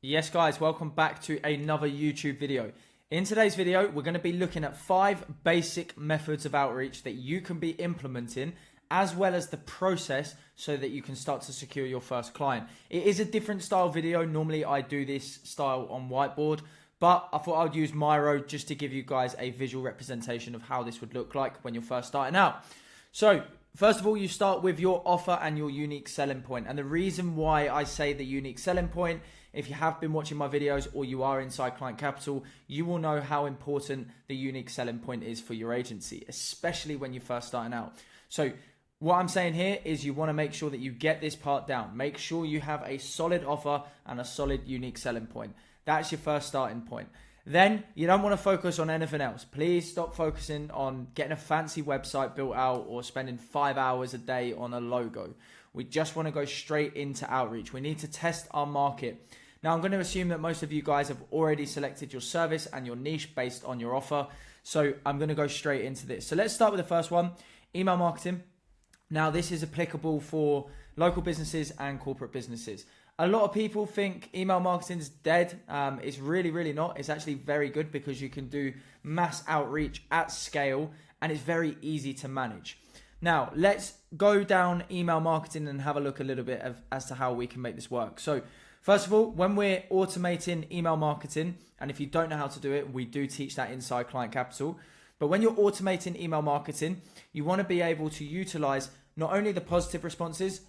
Yes guys, welcome back to another YouTube video. In today's video, we're going to be looking at 5 basic methods of outreach that you can be implementing, as well as the process so that you can start to secure your first client. It is a different style video. Normally I do this style on whiteboard, but I thought I'd use Miro just to give you guys a visual representation of how this would look like when you're first starting out. So first of all, you start with your offer and your unique selling point. And the reason why I say the unique selling point, if you have been watching my videos or you are inside Client Capital, you will know how important the unique selling point is for your agency, especially when you're first starting out. So what I'm saying here is you want to make sure that you get this part down. Make sure you have a solid offer and a solid unique selling point. That's your first starting point. Then you don't want to focus on anything else. Please stop focusing on getting a fancy website built out or spending 5 hours a day on a logo. We just want to go straight into outreach. We need to test our market. Now, I'm going to assume that most of you guys have already selected your service and your niche based on your offer. So I'm going to go straight into this. So let's start with the first one, email marketing. Now, this is applicable for local businesses and corporate businesses. A lot of people think email marketing is dead. It's really not. It's actually very good because you can do mass outreach at scale and it's very easy to manage. Now, let's go down email marketing and have a look a little bit as to how we can make this work. So first of all, when we're automating email marketing, and if you don't know how to do it, we do teach that inside Client Capital. But when you're automating email marketing, you want to be able to utilize not only the positive responses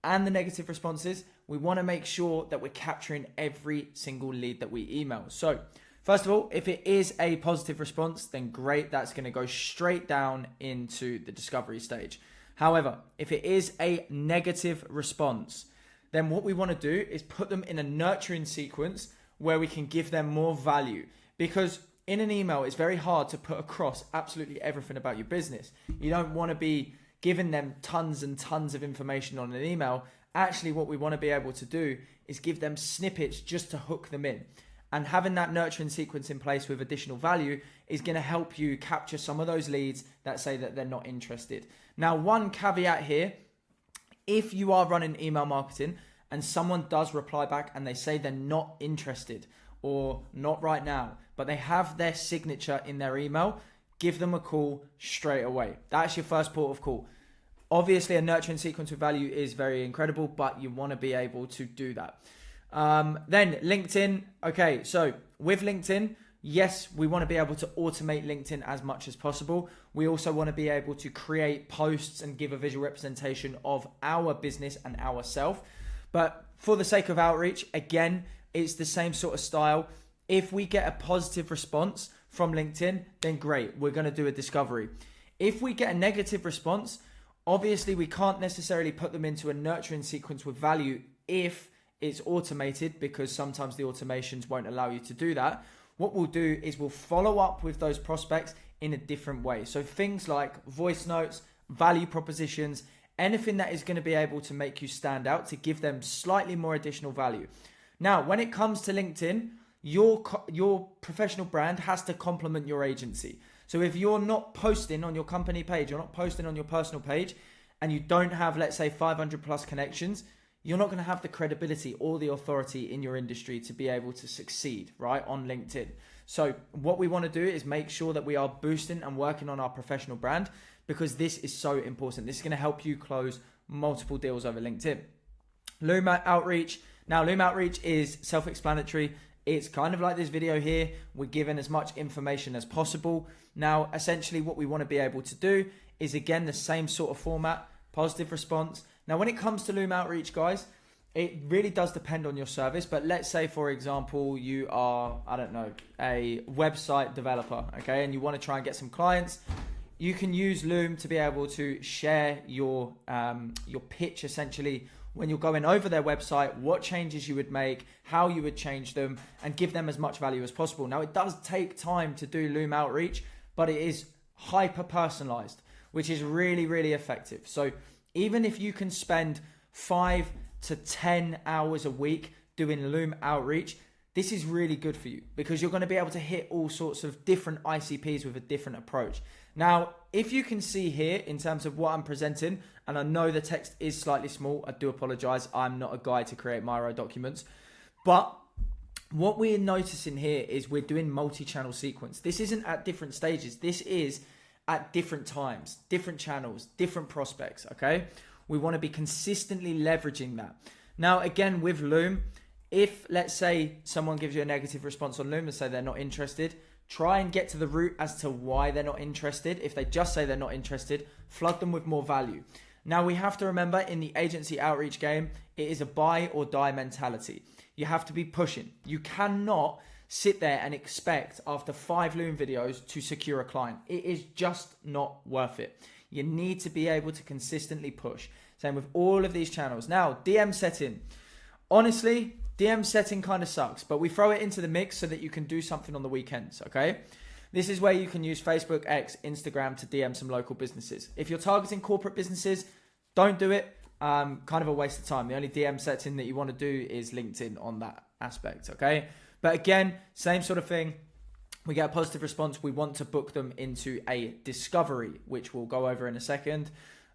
and the negative responses. We want to make sure that we're capturing every single lead that we email. So first of all, if it is a positive response, then great. That's going to go straight down into the discovery stage. However, if it is a negative response, then what we want to do is put them in a nurturing sequence where we can give them more value. Because in an email, it's very hard to put across absolutely everything about your business. You don't want to be giving them tons and tons of information on an email. Actually, what we want to be able to do is give them snippets just to hook them in. And having that nurturing sequence in place with additional value is going to help you capture some of those leads that say that they're not interested. Now, one caveat here, if you are running email marketing and someone does reply back and they say they're not interested or not right now, but they have their signature in their email, give them a call straight away. That's your first port of call. Obviously, a nurturing sequence with value is very incredible, but you want to be able to do that. Then LinkedIn. Okay, so with LinkedIn, yes, we want to be able to automate LinkedIn as much as possible. We also want to be able to create posts and give a visual representation of our business and ourselves. But for the sake of outreach, again, it's the same sort of style. If we get a positive response from LinkedIn, then great, we're going to do a discovery. If we get a negative response, obviously we can't necessarily put them into a nurturing sequence with value if it's automated, because sometimes the automations won't allow you to do that. What we'll do is we'll follow up with those prospects in a different way. So things like voice notes, value propositions, anything that is going to be able to make you stand out, to give them slightly more additional value. Now, when it comes to LinkedIn, your professional brand has to complement your agency. So if you're not posting on your company page, you're not posting on your personal page, and you don't have, let's say, 500 plus connections, you're not going to have the credibility or the authority in your industry to be able to succeed, right, on LinkedIn. So what we want to do is make sure that we are boosting and working on our professional brand, because this is so important. This is going to help you close multiple deals over LinkedIn. Loom outreach. Now, Loom outreach is self-explanatory. It's kind of like this video here. We're given as much information as possible. Now, essentially what we want to be able to do is, again, the same sort of format, positive response. Now, when it comes to Loom outreach, guys, it really does depend on your service. But let's say, for example, you are, I don't know, a website developer, okay, and you want to try and get some clients. You can use Loom to be able to share your pitch, essentially, when you're going over their website, what changes you would make, how you would change them, and give them as much value as possible. Now, it does take time to do Loom outreach, but it is hyper personalized, which is really effective. So even if you can spend 5 to 10 hours a week doing Loom outreach, this is really good for you, because you're going to be able to hit all sorts of different ICPs with a different approach. Now, if you can see here in terms of what I'm presenting, and I know the text is slightly small, I do apologize. I'm not a guy to create Miro documents, but what we're noticing here is we're doing multi-channel sequence. This isn't at different stages. This is at different times, different channels, different prospects, okay? We want to be consistently leveraging that. Now, again, with Loom, if let's say someone gives you a negative response on Loom and say they're not interested, try and get to the root as to why they're not interested. If they just say they're not interested, flood them with more value. Now, we have to remember in the agency outreach game, it is a buy or die mentality. You have to be pushing. You cannot sit there and expect after 5 Loom videos to secure a client. It is just not worth it. You need to be able to consistently push. Same with all of these channels. Now, DM setting. Honestly, DM setting kind of sucks, but we throw it into the mix so that you can do something on the weekends, okay? This is where you can use Facebook, X, Instagram to DM some local businesses. If you're targeting corporate businesses, don't do it. Kind of a waste of time. The only DM setting that you want to do is LinkedIn on that aspect, okay? But again, same sort of thing. We get a positive response. We want to book them into a discovery, which we'll go over in a second.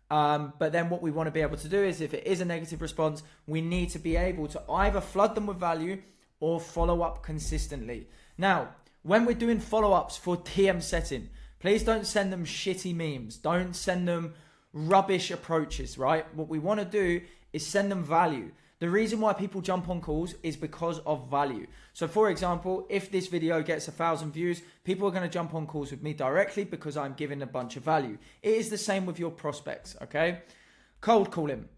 But then what we want to be able to do is if it is a negative response, we need to be able to either flood them with value or follow up consistently. Now, when we're doing follow-ups for DM setting, please don't send them shitty memes. Don't send them rubbish approaches, right? What we want to do is send them value. The reason why people jump on calls is because of value. So for example, if this video gets 1,000 views, people are going to jump on calls with me directly because I'm giving a bunch of value. It is the same with your prospects, okay? Cold calling.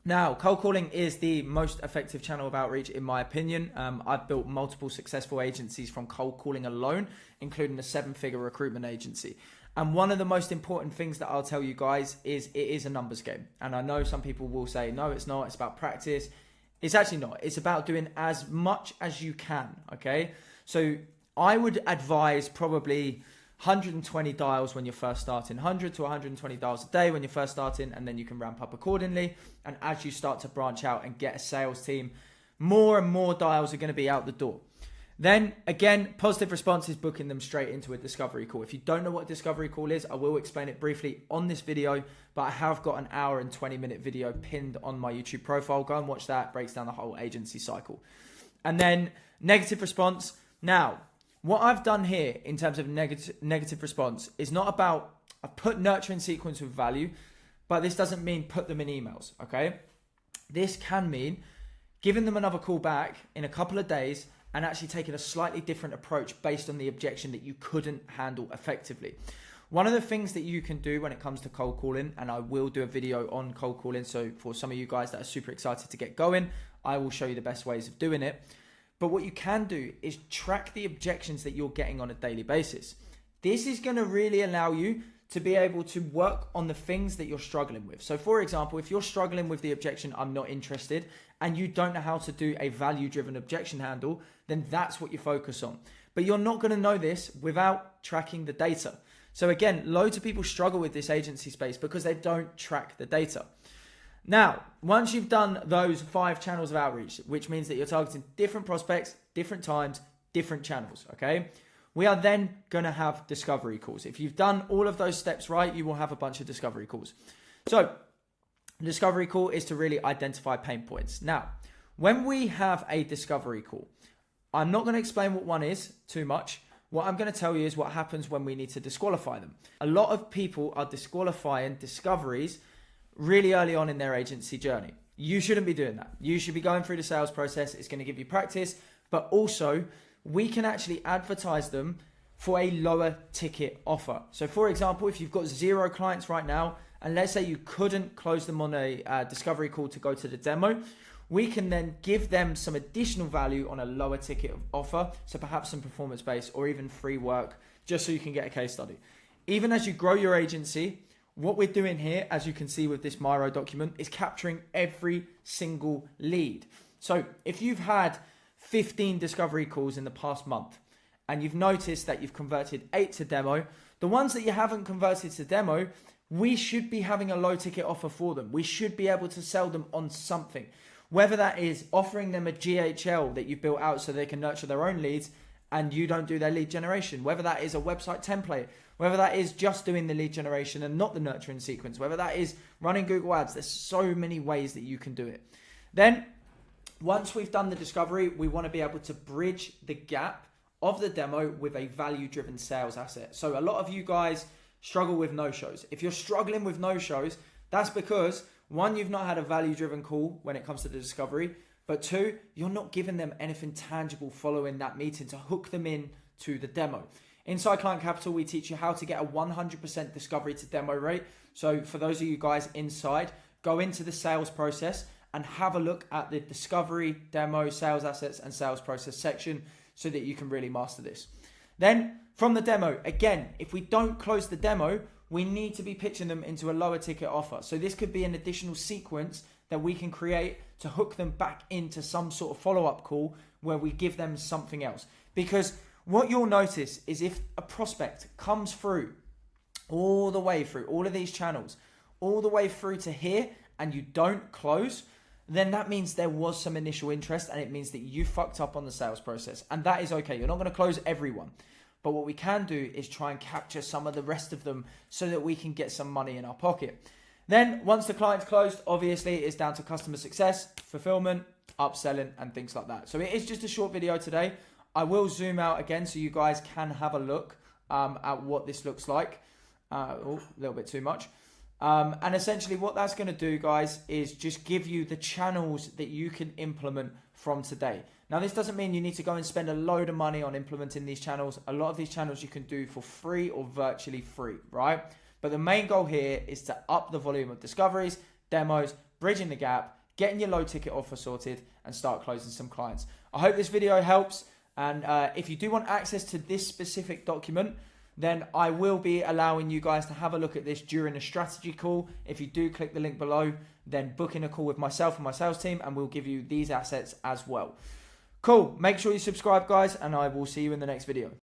Now, cold calling is the most effective channel of outreach in my opinion. I've built multiple successful agencies from cold calling alone, including a 7-figure recruitment agency. And one of the most important things that I'll tell you guys is it is a numbers game. And I know some people will say, no, it's not. It's about practice. It's actually not. It's about doing as much as you can, okay? So I would advise probably 120 dials when you're first starting, 100 to 120 dials a day when you're first starting, and then you can ramp up accordingly. And as you start to branch out and get a sales team, more and more dials are going to be out the door. Then again, positive response is booking them straight into a discovery call. If you don't know what a discovery call is, I will explain it briefly on this video, but I have got an hour and 20-minute video pinned on my YouTube profile. Go and watch that. It breaks down the whole agency cycle. And then negative response. Now, what I've done here in terms of negative response is not about, I put nurturing sequence with value, but this doesn't mean put them in emails, okay? This can mean giving them another call back in a couple of days and actually taking a slightly different approach based on the objection that you couldn't handle effectively. One of the things that you can do when it comes to cold calling, and I will do a video on cold calling, so for some of you guys that are super excited to get going, I will show you the best ways of doing it. But what you can do is track the objections that you're getting on a daily basis. This is going to really allow you to be able to work on the things that you're struggling with. So for example, if you're struggling with the objection, I'm not interested, and you don't know how to do a value-driven objection handle, then that's what you focus on. But you're not going to know this without tracking the data. So again, loads of people struggle with this agency space because they don't track the data. Now, once you've done those 5 channels of outreach, which means that you're targeting different prospects, different times, different channels, okay? We are then going to have discovery calls. If you've done all of those steps right, you will have a bunch of discovery calls. So, discovery call is to really identify pain points. Now, when we have a discovery call, I'm not going to explain what one is too much. What I'm going to tell you is what happens when we need to disqualify them. A lot of people are disqualifying discoveries really early on in their agency journey. You shouldn't be doing that. You should be going through the sales process. It's going to give you practice, but also we can actually advertise them for a lower ticket offer. So for example, if you've got 0 clients right now, and let's say you couldn't close them on a discovery call to go to the demo, we can then give them some additional value on a lower ticket offer. So perhaps some performance-based or even free work, just so you can get a case study. Even as you grow your agency, what we're doing here, as you can see with this Miro document, is capturing every single lead. So if you've had 15 discovery calls in the past month and you've noticed that you've converted 8 to demo, the ones that you haven't converted to demo, we should be having a low ticket offer for them. We should be able to sell them on something. Whether that is offering them a GHL that you've built out so they can nurture their own leads and you don't do their lead generation, whether that is a website template, whether that is just doing the lead generation and not the nurturing sequence, whether that is running Google Ads, there's so many ways that you can do it. Then Once we've done the discovery, we want to be able to bridge the gap of the demo with a value-driven sales asset. So a lot of you guys struggle with no-shows. If you're struggling with no-shows, that's because one, you've not had a value-driven call when it comes to the discovery, but two, you're not giving them anything tangible following that meeting to hook them in to the demo. Inside Client Capital, we teach you how to get a 100% discovery to demo rate. So for those of you guys inside, go into the sales process and have a look at the discovery, demo, sales assets, and sales process section so that you can really master this. Then from the demo, again, if we don't close the demo, we need to be pitching them into a lower ticket offer. So this could be an additional sequence that we can create to hook them back into some sort of follow-up call where we give them something else. Because what you'll notice is if a prospect comes through all the way through all of these channels, all the way through to here, and you don't close, then that means there was some initial interest and it means that you fucked up on the sales process. And that is okay. You're not going to close everyone. But what we can do is try and capture some of the rest of them so that we can get some money in our pocket. Then once the client's closed, obviously it's down to customer success, fulfillment, upselling, and things like that. So it is just a short video today. I will zoom out again so you guys can have a look at what this looks like. A little bit too much. And essentially what that's going to do, guys, is just give you the channels that you can implement from today. Now, this doesn't mean you need to go and spend a load of money on implementing these channels. A lot of these channels you can do for free or virtually free, right? But the main goal here is to up the volume of discoveries, demos, bridging the gap, getting your low ticket offer sorted, and start closing some clients. I hope this video helps. And if you do want access to this specific document, then I will be allowing you guys to have a look at this during a strategy call. If you do click the link below, then book in a call with myself and my sales team, and we'll give you these assets as well. Cool. Make sure you subscribe, guys, and I will see you in the next video.